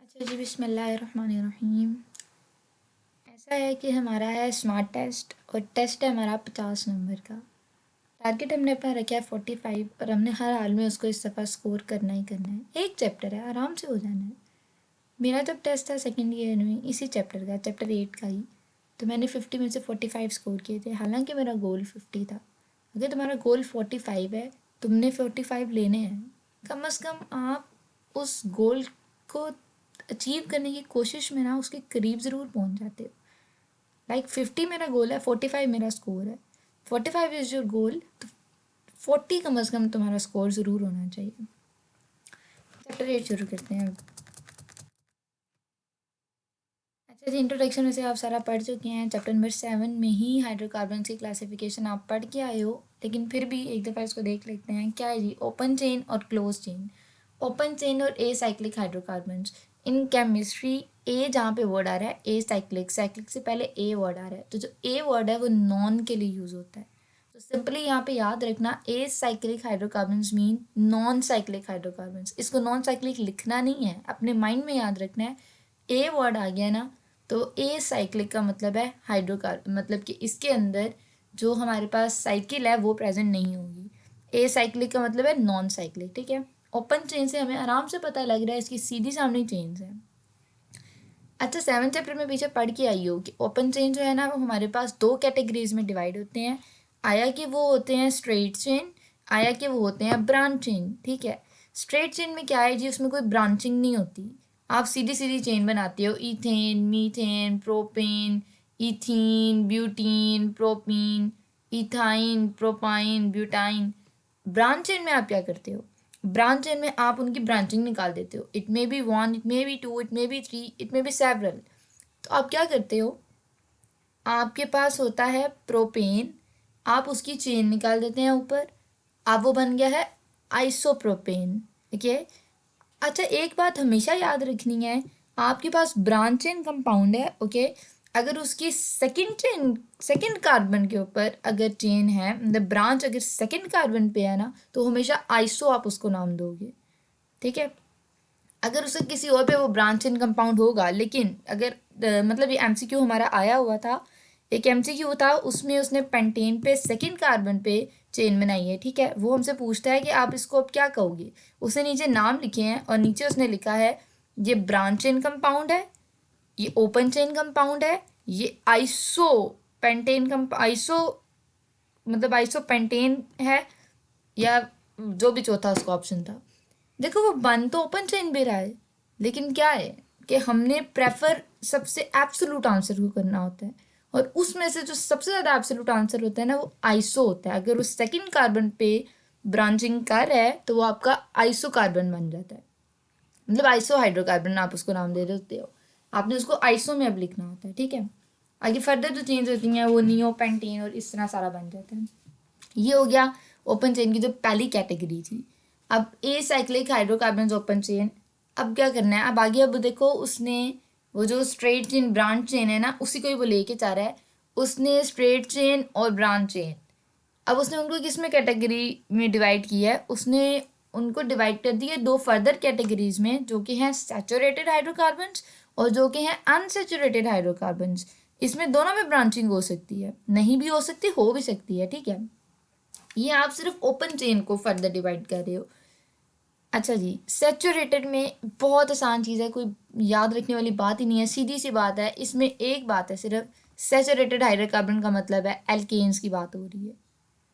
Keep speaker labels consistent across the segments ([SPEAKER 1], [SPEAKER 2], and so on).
[SPEAKER 1] अच्छा जी, बिस्मिल्लाहिर्रहमानिर्रहीम। ऐसा है कि हमारा है स्मार्ट टेस्ट और टेस्ट है हमारा 50 नंबर का। टारगेट हमने अपना रखा है 45 और हमने हर हाल में उसको इस दफ़ा स्कोर करना ही करना है। एक चैप्टर है, आराम से हो जाना है। मेरा जब टेस्ट था सेकेंड ईयर में इसी चैप्टर का, चैप्टर 8 का ही, तो मैंने 50 में से 45 स्कोर किए थे। हालांकि मेरा गोल 50 था। अगर तुम्हारा गोल 45 है, तुमने 45 लेने हैं। कम से कम आप उस गोल को अचीव करने की कोशिश में ना उसके करीब ज़रूर पहुंच जाते हो। लाइक 50 मेरा गोल है, 45 मेरा स्कोर है। 45 इज़ योर गोल, तो 40 कम से कम तुम्हारा स्कोर ज़रूर होना चाहिए। चैप्टर 8 शुरू करते हैं। अच्छा जी, इंट्रोडक्शन में से आप सारा पढ़ चुके हैं। चैप्टर नंबर 7 में ही हाइड्रोकार्बन की क्लासिफिकेशन आप पढ़ के आए हो, लेकिन फिर भी एक दफ़ा इसको देख लेते हैं। क्या है जी? ओपन चेन और क्लोज चेन। ओपन चेन और acyclic hydrocarbons. In chemistry a जहाँ पे वर्ड आ रहा है ए साइक्लिक, साइक्लिक से पहले ए वर्ड आ रहा है, तो जो ए वर्ड है वो नॉन के लिए यूज़ होता है। तो सिंपली यहाँ पे याद रखना, a cyclic hydrocarbons mean non cyclic hydrocarbons. इसको नॉन साइक्लिक लिखना नहीं है, अपने माइंड में याद रखना है। ए वर्ड आ गया ना, तो ए साइक्लिक का मतलब है हाइड्रोकार्बन, मतलब कि इसके अंदर जो हमारे पास साइकिल है वो प्रेजेंट नहीं होगी। ए साइक्लिक का मतलब है नॉन साइक्लिक, ठीक है। ओपन चेन से हमें आराम से पता लग रहा है इसकी सीधी सामने चेन्स है। अच्छा, 7 चैप्टर में पीछे पढ़ के आई हो कि ओपन चेन जो है ना वो हमारे पास दो कैटेगरीज में डिवाइड होते हैं। आया कि वो होते हैं स्ट्रेट चेन, आया कि वो होते हैं ब्रांच चेन, ठीक है। स्ट्रेट चेन में क्या है जी, उसमें कोई ब्रांचिंग नहीं होती। आप सीधी सीधी चेन बनाते हो, ethane, methane, propane, ethene, butene, propene, ethyne, propyne, butyne. Branch chain में आप क्या करते हो? ब्रांच चेन में आप उनकी ब्रांचिंग निकाल देते हो। It may be 1, it may be 2, it may be 3, it may be several. तो आप क्या करते हो, आपके पास होता है प्रोपेन, आप उसकी चेन निकाल देते हैं ऊपर, अब वो बन गया है आइसोप्रोपेन, ठीक है। अच्छा, एक बात हमेशा याद रखनी है, आपके पास ब्रांच चेन कंपाउंड है, ओके। अगर उसकी सेकंड कार्बन के ऊपर अगर चेन है, मतलब ब्रांच अगर सेकंड कार्बन पे है ना, तो हमेशा आइसो आप उसको नाम दोगे, ठीक है। अगर उसे किसी और पे वो ब्रांच इन कंपाउंड होगा, लेकिन अगर मतलब ये एमसीक्यू हमारा आया हुआ था, एक एमसीक्यू था, उसमें उसने पेंटेन पे सेकंड कार्बन पे चेन बनाई है, ठीक है। वो हमसे पूछता है कि आप इसको अब क्या कहोगे। उसने नीचे नाम लिखे हैं और नीचे उसने लिखा है ये ब्रांच चेन कंपाउंड है, ये ओपन चेन कंपाउंड है, ये आइसो पेंटेन आइसो मतलब आइसो पेंटेन है, या जो भी चौथा उसका ऑप्शन था। देखो, वो बन तो ओपन चेन भी रहा है, लेकिन क्या है कि हमने प्रेफर सबसे एब्सोल्यूट आंसर को करना होता है, और उसमें से जो सबसे ज़्यादा एब्सोल्यूट आंसर होता है ना वो आइसो होता है। अगर वो सेकंड कार्बन पे ब्रांचिंग कर रहा है तो वो आपका आइसो कार्बन बन जाता है, मतलब आइसो हाइड्रोकार्बन आप उसको नाम दे देते हो। आपने उसको आइसो में अब लिखना होता है, ठीक है। आगे फर्दर जो चेंज होती हैं वो नियो पेंटेन और इस तरह सारा बन जाता है। ये हो गया ओपन चेन की जो पहली कैटेगरी थी। अब a cyclic hydrocarbon open chain. अब क्या करना है, अब आगे अब देखो, उसने वो जो स्ट्रेट चेन ब्रांच चेन है ना, उसी को ही वो लेके जा रहा है। उसने स्ट्रेट चेन और ब्रांच चेन, अब उसने उनको किस में कैटेगरी में डिवाइड किया है, उसने उनको डिवाइड कर दिया दो फर्दर कैटेगरीज में, जो कि हैं सैचुरेटेड हाइड्रोकार्बन्स और जो कि हैं अनसैचुरेटेड हाइड्रोकार्बन्स। इसमें दोनों में ब्रांचिंग हो सकती है, नहीं भी हो सकती, हो भी सकती है, ठीक है। ये आप सिर्फ ओपन चेन को फर्दर डिवाइड कर रहे हो। अच्छा जी, सैचुरेटेड में बहुत आसान चीज़ है, कोई याद रखने वाली बात ही नहीं है, सीधी सी बात है। इसमें एक बात है सिर्फ, सैचुरेटेड हाइड्रोकार्बन का मतलब है एल्केन्स की बात हो रही है,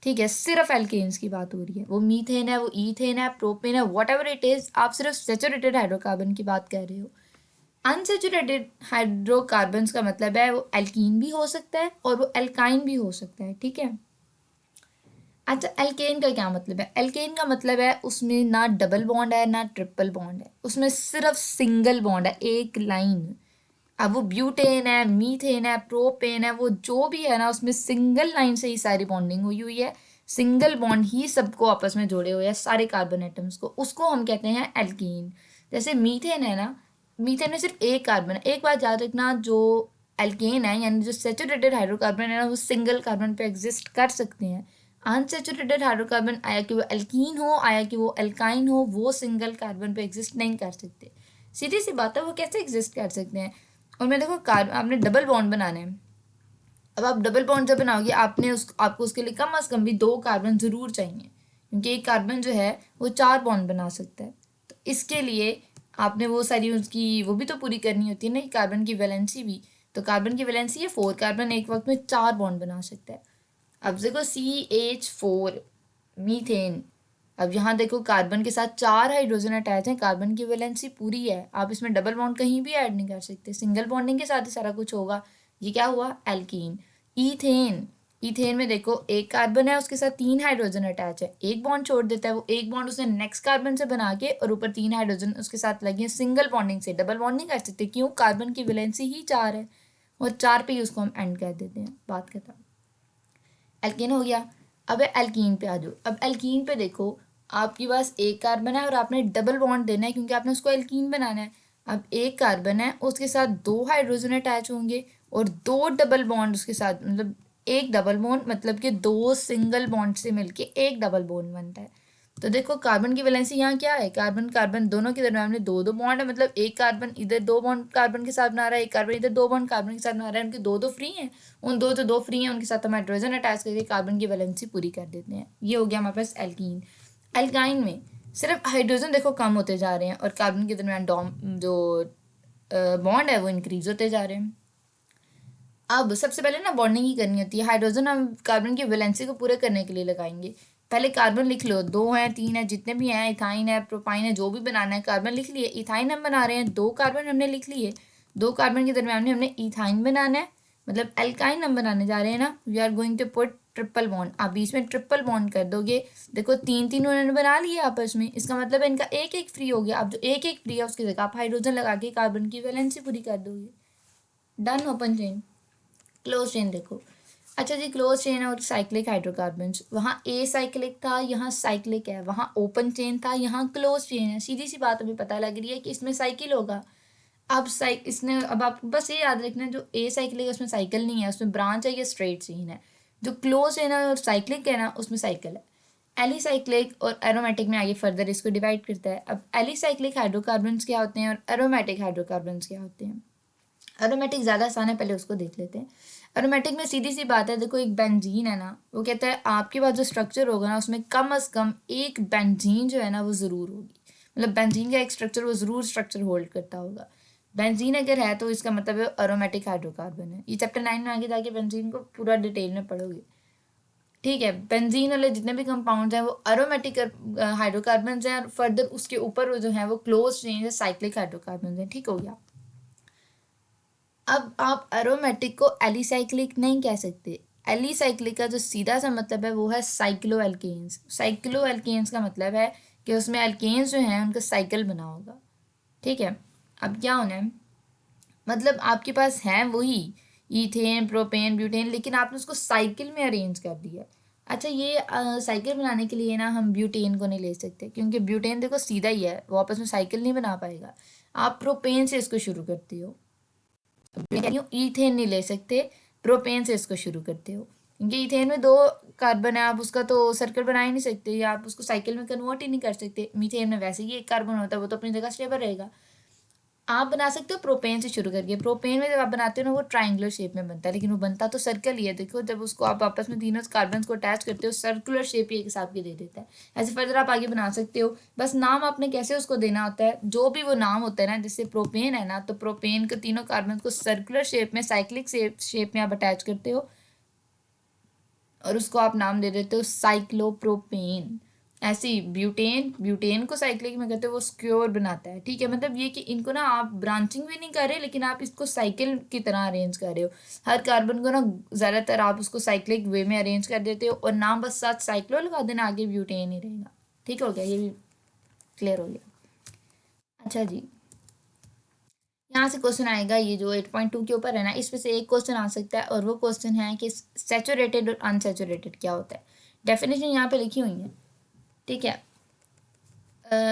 [SPEAKER 1] ठीक है। सिर्फ एल्केन्स की बात हो रही है, वो मीथेन है, वो ईथेन है, प्रोपेन है, वॉट एवर इट इज़, आप सिर्फ सैचुरेटेड हाइड्रोकार्बन की बात कर रहे हो। अनसैचुरेटेड हाइड्रोकार्बन्स का मतलब है वो एल्कीन भी हो सकता है और वो एल्काइन भी हो सकता है, ठीक है। अच्छा, एल्केन का क्या मतलब है? एल्केन का मतलब है उसमें ना डबल बॉन्ड है ना ट्रिपल बॉन्ड है, उसमें सिर्फ सिंगल बॉन्ड है, एक लाइन। अब वो ब्यूटेन है, मीथेन है, प्रोपेन है, वो जो भी है ना, उसमें सिंगल लाइन से ही सारी बॉन्डिंग हुई हुई है। सिंगल बॉन्ड ही सबको आपस में जोड़े हुए हैं, सारे कार्बन एटम्स को, उसको हम कहते हैं एल्कीन। जैसे मीथेन है ना, मीथेन में सिर्फ एक कार्बन है। एक बात याद रखना, जो एल्केन है यानी जो सेचुरेटेड हाइड्रोकार्बन है ना, वो सिंगल कार्बन पे एग्जिस्ट कर सकते हैं। अनसेचुरेटेड हाइड्रोकार्बन, आया कि वो एल्कीन हो आया कि वो एल्काइन हो, वो सिंगल कार्बन पे एग्जिस्ट नहीं कर सकते। सीधी सी बात है, वो कैसे एग्जिस्ट कर सकते हैं। और मैं देखो आपने डबल बॉन्ड बनाना है। अब आप डबल बॉन्ड जब बनाओगे आपको उसके लिए कम से कम भी 2 कार्बन ज़रूर चाहिए, क्योंकि एक कार्बन जो है वो 4 बॉन्ड बना सकता है। तो इसके लिए आपने वो सारी उसकी वो भी तो पूरी करनी होती है ना, कि कार्बन की वैलेंसी भी। तो कार्बन की वैलेंसी है 4, कार्बन एक वक्त में 4 बॉन्ड बना सकता है। अब देखो CH4 मीथेन, अब यहाँ देखो कार्बन के साथ 4 हाइड्रोजन अटैच हैं, कार्बन की वैलेंसी पूरी है, आप इसमें डबल बॉन्ड कहीं भी ऐड नहीं कर सकते, सिंगल बॉन्डिंग के साथ ही सारा कुछ होगा। ये क्या हुआ, एल्कीन। ईथेन, ईथेन में देखो एक कार्बन है, उसके साथ 3 हाइड्रोजन अटैच है, एक बॉन्ड छोड़ देता है, वो एक बॉन्ड उसने नेक्स्ट कार्बन से बना के और ऊपर 3 हाइड्रोजन उसके साथ लगे हैं सिंगल बॉन्डिंग से, डबल बॉन्ड नहीं कर सकते, क्यों, कार्बन की वैलेंसी ही 4 है, और 4 पे ही उसको हम एंड कर देते हैं, बात खत्म। एल्केन हो गया। अब एल्कीन पे आ जाओ। अब एल्कीन पे देखो, आपके पास एक कार्बन है और आपने डबल बॉन्ड देना है, क्योंकि आपने उसको एल्कीन बनाना है। अब एक कार्बन है, उसके साथ 2 हाइड्रोजन अटैच होंगे और 2 डबल बॉन्ड उसके साथ, मतलब एक डबल बॉन्ड, मतलब कि 2 सिंगल बॉन्ड से मिलके एक डबल बॉन्ड बनता है। तो देखो कार्बन की वैलेंसी यहाँ क्या है, कार्बन कार्बन दोनों के दरम्यान में 2 2 बॉन्ड है, मतलब एक कार्बन इधर 2 बॉन्ड कार्बन के साथ बना रहा है, एक कार्बन इधर 2 बॉन्ड कार्बन के साथ बना रहा है, उनके 2 2 फ्री हैं, उन 2 तो 2 फ्री हैं, उनके साथ हम हाइड्रोजन अटैच करके कार्बन की वैलेंसी पूरी कर देते हैं। ये हो गया हमारे पास एल्कीन। एल्काइन में सिर्फ हाइड्रोजन देखो कम होते जा रहे हैं और कार्बन के दरम्यान जो बॉन्ड है वो इंक्रीज होते जा रहे हैं। अब सबसे पहले ना बॉन्डिंग ही करनी होती है, हाइड्रोजन हम कार्बन की वैलेंसी को पूरे करने के लिए लगाएंगे। पहले कार्बन लिख लो, 2 हैं 3 है जितने भी हैं, इथाइन है प्रोपाइन है, जो भी बनाना है, कार्बन लिख लिए। इथाइन हम बना रहे हैं, 2 कार्बन हमने लिख लिए, 2 कार्बन के दरम्यान में हमने इथाइन बनाना है, मतलब एल्काइन हम बनाने जा रहे हैं ना। We are going to put triple bond, आप बीच में ट्रिपल बॉन्ड कर दोगे। देखो 3 3 उन्होंने बना लिए आपस में, इसका मतलब है इनका एक एक फ्री हो गया। अब जो एक एक फ्री है उसकी जगह आप हाइड्रोजन लगा के कार्बन की वैलेंसी पूरी कर दोगे, done, open chain. Close chain देखो, अच्छा जी, क्लोज चेन और साइक्लिक हाइड्रोकार्बन्स, वहाँ ए साइक्लिक था, यहाँ साइक्लिक है, वहाँ ओपन चेन था, यहाँ क्लोज चेन है। सीधी सी बात अभी पता लग रही है कि इसमें साइकिल होगा। अब आपको बस ये याद रखना है, जो ए साइक्लिक है उसमें साइकिल नहीं है, उसमें ब्रांच है या स्ट्रेट चेन है। जो क्लोज चेन है और साइक्लिक है ना, उसमें साइकिल है। एलिसाइक्लिक और एरोमेटिक में आगे फर्दर इसको डिवाइड करता है। अब एलिसाइक्लिक हाइड्रोकार्बन्स क्या होते हैं और एरोमेटिक हाइड्रोकार्बन्स क्या होते हैं। एरोमेटिक ज़्यादा आसान है, पहले उसको देख लेते हैं। एरोमेटिक में सीधी सी बात है, देखो एक बेंजीन है ना, वो कहता है आपके पास जो स्ट्रक्चर होगा ना उसमें कम से कम एक बेंजीन जो है ना वो ज़रूर होगी, मतलब बेंजीन का एक स्ट्रक्चर वो ज़रूर स्ट्रक्चर होल्ड करता होगा। बेंजीन अगर है तो इसका मतलब है एरोमेटिक हाइड्रोकार्बन है। ये चैप्टर 9 में आगे जाके बेंजीन को पूरा डिटेल में पढ़ोगे, ठीक है। बेंजीन वाले जितने भी कंपाउंड्स हैं वो एरोमेटिक हाइड्रोकार्बन हैं, और फर्दर उसके ऊपर वो जो है वो क्लोज चेन है साइक्लिक हाइड्रोकार्बन हैं, ठीक हो गया। अब आप एरोमेटिक को एलिसाइक्लिक नहीं कह सकते। एलिसाइक्लिक का जो सीधा सा मतलब है वो है साइक्लो एल्केन्स। साइक्लो एल्केन्स का मतलब है कि उसमें एल्केन्स जो हैं उनका साइकिल बना होगा, ठीक है। अब क्या होना है, मतलब आपके पास हैं वही ईथेन प्रोपेन ब्यूटेन, लेकिन आपने उसको साइकिल में अरेंज कर दिया। अच्छा, ये साइकिल बनाने के लिए ना हम ब्यूटेन को नहीं ले सकते, क्योंकि ब्यूटेन देखो सीधा ही है, वो आपस में साइकिल नहीं बना पाएगा। आप प्रोपेन से इसको शुरू करते हो, ईथेन नहीं ले सकते, प्रोपेन से इसको शुरू करते हो, क्योंकि ईथेन में 2 कार्बन है, आप उसका तो सर्कल बना ही नहीं सकते, या आप उसको साइकिल में कन्वर्ट ही नहीं कर सकते। मीथेन में वैसे ही एक कार्बन होता है, वो तो अपनी जगह स्टेबल रहेगा। आप बना सकते हो प्रोपेन से शुरू करके। प्रोपेन में जब आप बनाते हो ना वो ट्राइंगुलर शेप में बनता है, लेकिन वो बनता तो सर्कल ही है। देखो जब उसको आप आपस में तीनों कार्बन को अटैच करते हो, सर्कुलर शेप ही एक हिसाब की दे देता है। ऐसे फर्दर आप आगे बना सकते हो, बस नाम आपने कैसे उसको देना होता है, जो भी वो नाम होता है ना, जैसे प्रोपेन है ना, तो प्रोपेन के तीनों कार्बन को सर्कुलर शेप में साइक्लिक शेप में आप अटैच करते हो और उसको आप नाम दे देते हो साइक्लोप्रोपेन। ऐसे ही ब्यूटेन, ब्यूटेन को साइक्लिक में कहते हो, वो स्क्योर बनाता है, ठीक है। मतलब ये कि इनको ना आप ब्रांचिंग भी नहीं कर रहे, लेकिन आप इसको साइकिल की तरह अरेंज कर रहे हो। हर कार्बन को ना ज़्यादातर आप उसको साइक्लिक वे में अरेंज कर देते हो और नाम बस साथ साइक्लो लगा देना, आगे ब्यूटेन ही रहेगा, ठीक हो गया, ये भी क्लियर हो गया। अच्छा जी, यहाँ से क्वेश्चन आएगा, ये जो 8.2 के ऊपर है ना, इसमें से एक क्वेश्चन आ सकता है, और वो क्वेश्चन है कि सैचुरेटेड और अनसैचुरेटेड क्या होता है। डेफिनेशन यहाँ पे लिखी हुई है, ठीक है।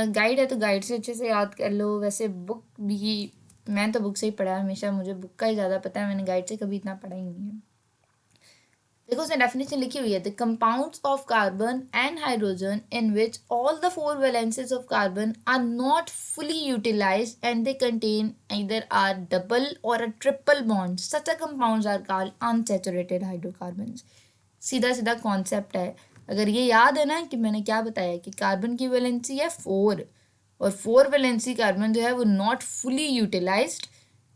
[SPEAKER 1] गाइड है तो गाइड से अच्छे से याद कर लो। वैसे बुक भी, मैं तो बुक से ही पढ़ा है हमेशा, मुझे बुक का ही ज़्यादा पता है, मैंने गाइड से कभी इतना पढ़ा ही नहीं है। देखो उसने डेफिनेशन लिखी हुई है, the compounds of carbon and hydrogen in which all the four valences of carbon are not fully utilised and they contain either are double or a triple bond, such a compounds are called unsaturated hydrocarbons. सीधा सीधा concept है। अगर ये याद है ना कि मैंने क्या बताया कि कार्बन की वैलेंसी है 4 और 4 वैलेंसी कार्बन जो है वो not fully utilised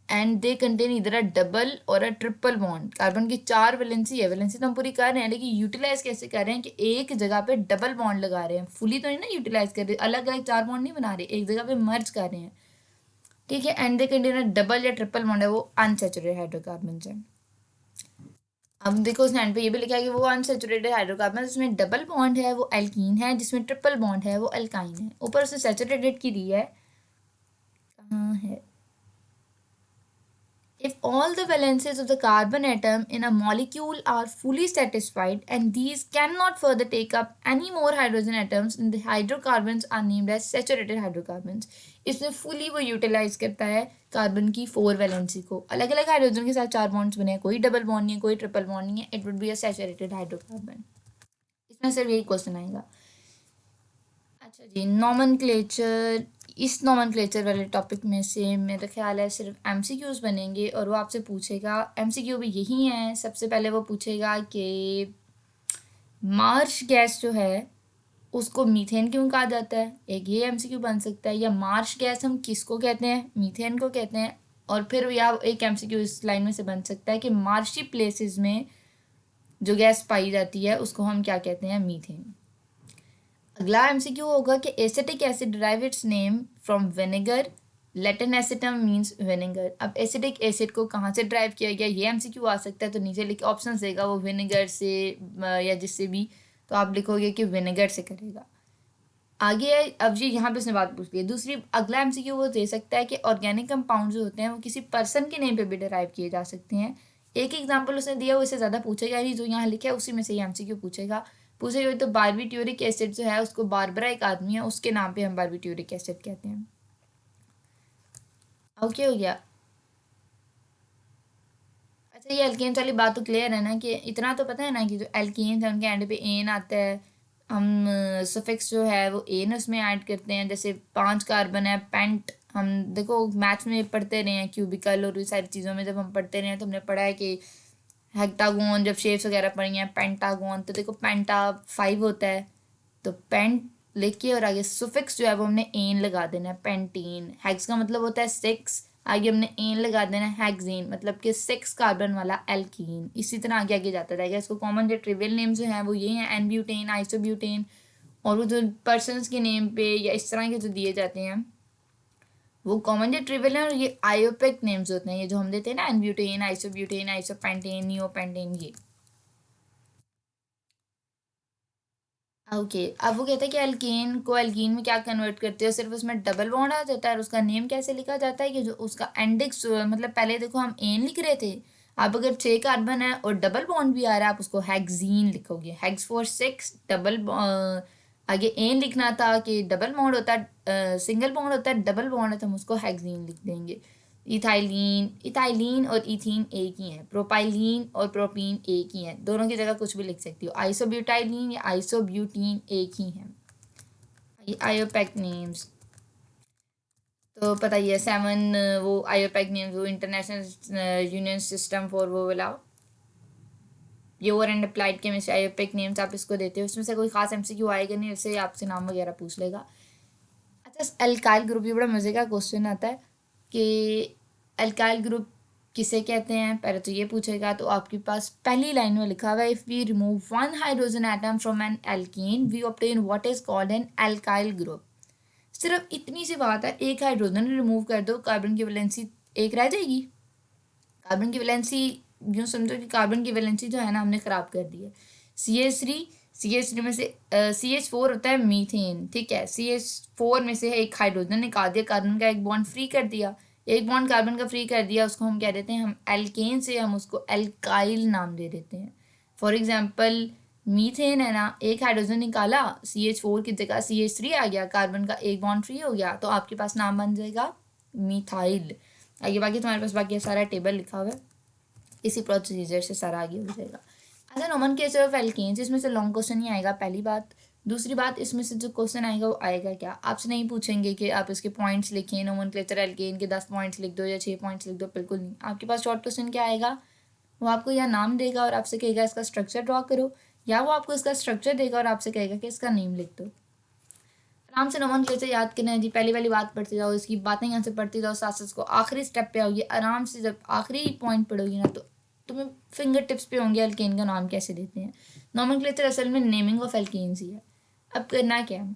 [SPEAKER 1] and they contain इधर a double or a triple bond. Carbon की 4 वैलेंसी है, वैलेंसी तो हम पूरी कर रहे हैं लेकिन यूटिलाइज कैसे कर रहे हैं कि एक जगह पे डबल बॉन्ड लगा रहे हैं, फुली तो नहीं ना यूटिलाइज कर रहे, अलग अलग 4 बॉन्ड नहीं बना रहे, एक जगह पे मर्ज कर रहे हैं, ठीक है। And they contain a double या ट्रिपल बॉन्ड है, वो अनसैचुरेटेड हाइड्रोकार्बन है। अब देखो उस एंड पे ये भी लिखा है कि वो अनसैचुरेटेड हाइड्रोकार्बन जिसमें डबल बॉन्ड है वो एल्कीन है, जिसमें ट्रिपल बॉन्ड है वो एल्काइन है। ऊपर उसने सैचुरेटेड की दी है, कहाँ है, if all the valences of the carbon atom in a molecule are fully satisfied and these cannot further take up any more hydrogen atoms, then the hydrocarbons are named as saturated hydrocarbons. इसमें fully वो utilize करता है carbon की 4 valency को, अलग अलग hydrogen के साथ 4 बॉन्ड्स बने हैं, कोई डबल बॉन्ड नहीं है, कोई ट्रिपल बॉन्ड नहीं है, it would be a saturated hydrocarbon. इसमें सिर्फ यही क्वेश्चन आएगा। अच्छा जी, नॉमनक्लेचर, इस नॉमनक्लेचर वाले टॉपिक में से मेरा ख्याल है सिर्फ एमसीक्यूज बनेंगे और वो आपसे पूछेगा, एमसीक्यू भी यही है। सबसे पहले वो पूछेगा कि मार्श गैस जो है उसको मीथेन क्यों कहा जाता है, एक ये एमसीक्यू बन सकता है, या मार्श गैस हम किसको कहते हैं, मीथेन को कहते हैं। और फिर या एक एमसीक्यू इस लाइन में से बन सकता है कि मार्शी प्लेसेस में जो गैस पाई जाती है उसको हम क्या कहते हैं, मीथेन। अगला एमसीक्यू होगा कि acetic acid derive it's name from vinegar, Latin एसिटम means vinegar. अब एसिटिक एसिड को कहाँ से ड्राइव किया गया, ये एमसीक्यू आ सकता है, तो नीचे लिखे ऑप्शन देगा वो विनेगर से या जिससे भी, तो आप लिखोगे कि विनेगर से करेगा। आगे है, अब ये यहाँ पे उसने बात पूछ ली है दूसरी। अगला एमसीक्यू वो दे सकता है कि ऑर्गेनिक कंपाउंड जो होते हैं वो किसी पर्सन के नेम पे भी डिराइव किए जा सकते हैं। एक एग्जांपल उसने दिया, वो इससे ज़्यादा पूछेगा नहीं, जो यहाँ लिखा है उसी में से ये एमसीक्यू पूछेगा। पूछेगा तो बारबीट्यूरिक एसिड जो है उसको, बारबरा एक आदमी है उसके नाम पे हम बारबीट्यूरिक एसिड कहते हैं। ओके हो गया। अच्छा ये एल्केन्स वाली बात तो क्लियर है ना, कि इतना तो पता है ना कि जो एल्केन्स है उनके एंड पे एन आता है, हम सफिक्स जो है वो एन उसमें ऐड करते हैं। जैसे 5 कार्बन है पेंट, हम देखो मैथ्स में पढ़ते रहे हैं, क्यूबिकल और ये सारी चीज़ों में जब हम पढ़ते रहे हैं तो हमने पढ़ा है कि हेक्टागोन, जब शेप्स वगैरह पढ़ी हैं, पेंटागोन, तो देखो पेंटा 5 होता है, तो पेंट लिख के और आगे सुफिक्स जो है वो हमने एन लगा देना है, पेंटीन। हेक्स का मतलब होता है 6, आगे हमने एन लगा देना है, हेक्सेन मतलब कि 6 कार्बन वाला एल्कीन। इसी तरह आगे आगे जाता रहेगा। इसको कॉमन जो ट्रिवियल नेम जो हैं वो ये हैं, एन ब्यूटेन, आइसोब्यूटेन, और वो जो पर्सनस के नेम पे या इस तरह के जो दिए जाते हैं वो कॉमन जो ट्रिवियल है। और ये आयोपेक नेम्स होते हैं, ये जो हम देते हैं ना, n butane, isobutane, isopentane, neopentane, ये। ओके अब वो कहता है कि एल्केन को एल्कीन में क्या कन्वर्ट करते हो, सिर्फ उसमें डबल बॉन्ड आ जाता है और उसका नेम कैसे लिखा जाता है कि जो उसका एंडिक्स मतलब पहले देखो हम एन लिख रहे थे, अब अगर 6 कार्बन है और डबल बॉन्ड भी आ रहा है आप उसको हेक्सीन लिखोगे, हेक्स फॉर 6 डबल, आगे एन लिखना था कि डबल बॉन्ड होता है, सिंगल बॉन्ड होता है, डबल बॉन्ड है तो हम उसको हेक्सीन लिख देंगे। इथाइलिन, इथाइलिन और इथीन एक ही है, प्रोपाइलिन और प्रोपीन एक ही है, दोनों की जगह कुछ भी लिख सकती हो। आइसोब्यूटाइलिन या आइसोब्यूटीन एक ही है। ये आयोपैक नेम्स तो पता ही है, 7 वो आयोपैक नेम्स, वो इंटरनेशनल यूनियन सिस्टम फॉर वो वाला pure and applied chemistry IUPAC names आप इसको देते हो, उसमें से कोई खास एमसीक्यू आएगा नहीं, उससे आपसे नाम वगैरह पूछ लेगा। अच्छा एल्काइल ग्रुप, ये बड़ा मज़े का क्वेश्चन आता है कि एल्काइल ग्रुप किसे कहते हैं, पहले तो ये पूछेगा। तो आपके पास पहली लाइन में लिखा हुआ है, if we remove 1 hydrogen atom from an alkene we obtain what is called an alkyl group. सिर्फ इतनी सी बात है, एक हाइड्रोजन रिमूव कर दो, कार्बन की वैलेंसी एक रह जाएगी। कार्बन की वैलेंसी यूँ समझो कि कार्बन की वैलेंसी जो है ना हमने ख़राब कर दी है। सी एच थ्री में से CH4 होता है मीथेन, ठीक है। CH4 में से एक हाइड्रोजन निकाल दिया, कार्बन का एक बॉन्ड फ्री कर दिया, एक बॉन्ड कार्बन का फ्री कर दिया, उसको हम क्या देते हैं, हम एल्केन से हम उसको एल्काइल नाम दे देते हैं। फॉर एग्जाम्पल मीथेन है ना, एक हाइड्रोजन निकाला, CH4 की जगह CH3 आ गया, कार्बन का एक बॉन्ड फ्री हो गया, तो आपके पास नाम बन जाएगा मिथाइल। आगे बाकी तुम्हारे पास बाकी सारा टेबल लिखा हुआ है, इसी प्रोसीजर से सारा आगे हो जाएगा। As an nomenclature of alkenes इसमें से लॉन्ग क्वेश्चन ही आएगा, पहली बात। दूसरी बात, इसमें से जो क्वेश्चन आएगा वो आएगा क्या, आपसे नहीं पूछेंगे कि आप इसके पॉइंट्स लिखें, नोमेनक्लेचर एल्केन के 10 पॉइंट्स लिख दो या 6 पॉइंट्स लिख दो, बिल्कुल नहीं। आपके पास शॉर्ट क्वेश्चन क्या आएगा, वो आपको या नाम देगा और आपसे कहेगा इसका स्ट्रक्चर ड्रॉ करो, या वो आपको इसका स्ट्रक्चर देगा और आपसे कहेगा कि इसका नेम लिख दो। आराम से नोमेनक्लेचर याद करना है जी, पहली वाली बात पढ़ते जाओ, इसकी बातें यहाँ से पढ़ते जाओ, साथ साथ को आखिरी स्टेप पे आओगे आराम से, जब आखिरी पॉइंट पढ़ोगी ना तो तुम्हें फिंगर टिप्स पे होंगे अल्केन का नाम कैसे देते हैं। नोमेनक्लेचर असल में नेमिंग ऑफ एल्केन्स ही है। अब करना क्या है,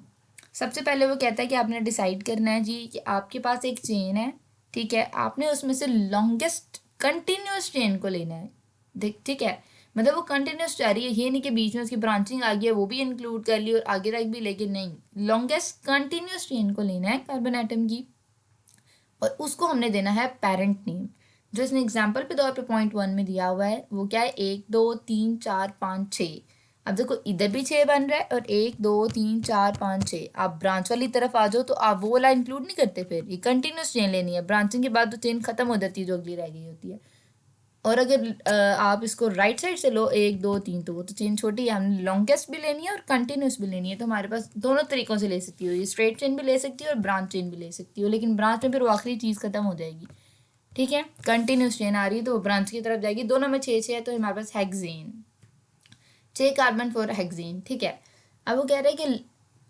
[SPEAKER 1] सबसे पहले वो कहता है कि आपने डिसाइड करना है जी कि आपके पास एक चेन है, ठीक है, आपने उसमें से लॉन्गेस्ट कंटिन्यूस चेन को लेना है। देख, ठीक है, मतलब वो कंटिन्यूस जा रही है, ये नहीं कि बीच में उसकी ब्रांचिंग आ गई है वो भी इंक्लूड कर ली और आगे तक भी, लेकिन नहीं, लॉन्गेस्ट कंटिन्यूस चेन को लेना है कार्बन एटम की, और उसको हमने देना है पेरेंट नेम, जो इसने एग्जाम्पल पे तौर पे पॉइंट 1 में दिया हुआ है। वो क्या है, 1 2 3 4 5 6। अब देखो इधर भी 6 बन रहा है, और 1 2 3 4 5 6। आप ब्रांच वाली तरफ आ जाओ तो आप वो वाला इंक्लूड नहीं करते, फिर ये कंटिन्यूस चेन लेनी है, ब्रांचिंग के बाद तो चेन खत्म हो जाती है जो अगली रह गई होती है। और अगर आप इसको राइट साइड से लो 1 2 3, तो वो तो चेन छोटी है, हमने लॉन्गेस्ट भी लेनी है और कंटिन्यूस भी लेनी है, तो हमारे पास दोनों तरीकों से ले सकती हो, ये स्ट्रेट चेन भी ले सकती हो और ब्रांच चेन भी ले सकती हो, लेकिन ब्रांच में फिर वो आखिरी चीज़ खत्म हो जाएगी। ठीक है, कंटिन्यूस चेन आ रही है तो वो ब्रांच की तरफ जाएगी, दोनों में 6 6 है तो हमारे पास हेक्सेन, 6 कार्बन 4 हेक्सेन। ठीक है, अब वो कह रहे हैं कि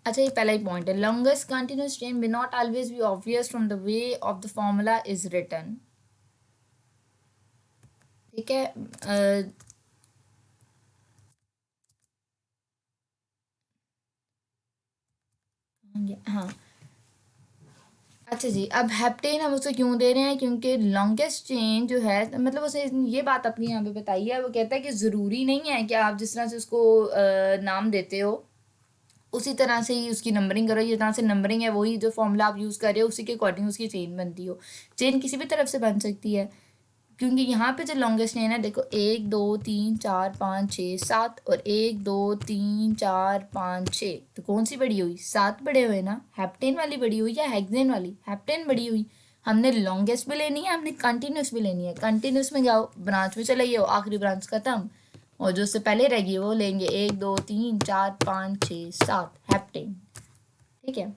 [SPEAKER 1] अच्छा ये पहला ही पॉइंट है, longest continuous chain will not always be obvious from the way of the formula is written. ठीक है, हाँ, अच्छा जी, अब हेप्टेन हम उसको क्यों दे रहे हैं, क्योंकि लॉन्गेस्ट चेन जो है, मतलब उसे ये बात अपनी यहाँ पे बताई है, वो कहता है कि ज़रूरी नहीं है कि आप जिस तरह से उसको नाम देते हो उसी तरह से ही उसकी नंबरिंग करो, जिस तरह से नंबरिंग है वही जो फॉर्मूला आप यूज़ कर रहे हो उसी के अकॉर्डिंग उसकी चेन बनती हो। चेन किसी भी तरफ से बन सकती है, क्योंकि यहाँ पे जो लॉन्गेस्ट चेन है, देखो 1 2 3 4 5 6 7, और 1 2 3 4 5 6, तो कौन सी बड़ी हुई, 7 बड़े हुए ना, हेप्टेन वाली बड़ी हुई या हेक्सेन वाली, हेप्टेन बड़ी हुई। हमने लॉन्गेस्ट भी लेनी है, हमने कंटिन्यूस भी लेनी है। कंटिन्यूस में जाओ ब्रांच में चले जाओ, आखिरी ब्रांच खत्म, और जो उससे पहले रहेगी वो लेंगे 1 2 3 4 5 6 7 हेप्टेन। ठीक है,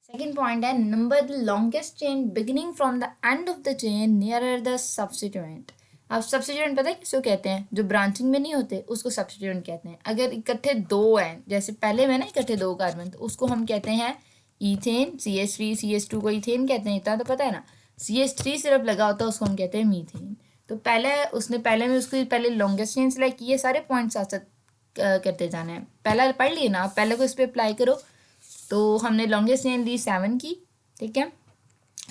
[SPEAKER 1] सेकेंड पॉइंट है, number the longest chain beginning from the and of the chain nearer the substituent. अब सब्स्टिट्यूएंट पता है किसको कहते हैं, जो ब्रांचिंग में नहीं होते उसको सब्स्टिट्यूएंट कहते हैं। अगर इकट्ठे दो हैं, जैसे पहले में ना इकट्ठे 2 कार्बन, तो उसको हम कहते हैं ईथेन, CH3 CH2 को ईथेन कहते हैं, इतना तो पता है ना। CH3 सिर्फ लगा होता है उसको हम कहते हैं मीथेन। तो पहले उसने पहले में उसको पहले लॉन्गेस्ट चेन सेलेक्ट की है, सारे पॉइंट साथ साथ करते जाना है। पहला पढ़ लिए ना, पहले को इस पर अप्लाई करो। तो हमने लॉन्गेस्ट चेन ली 7 की, ठीक है।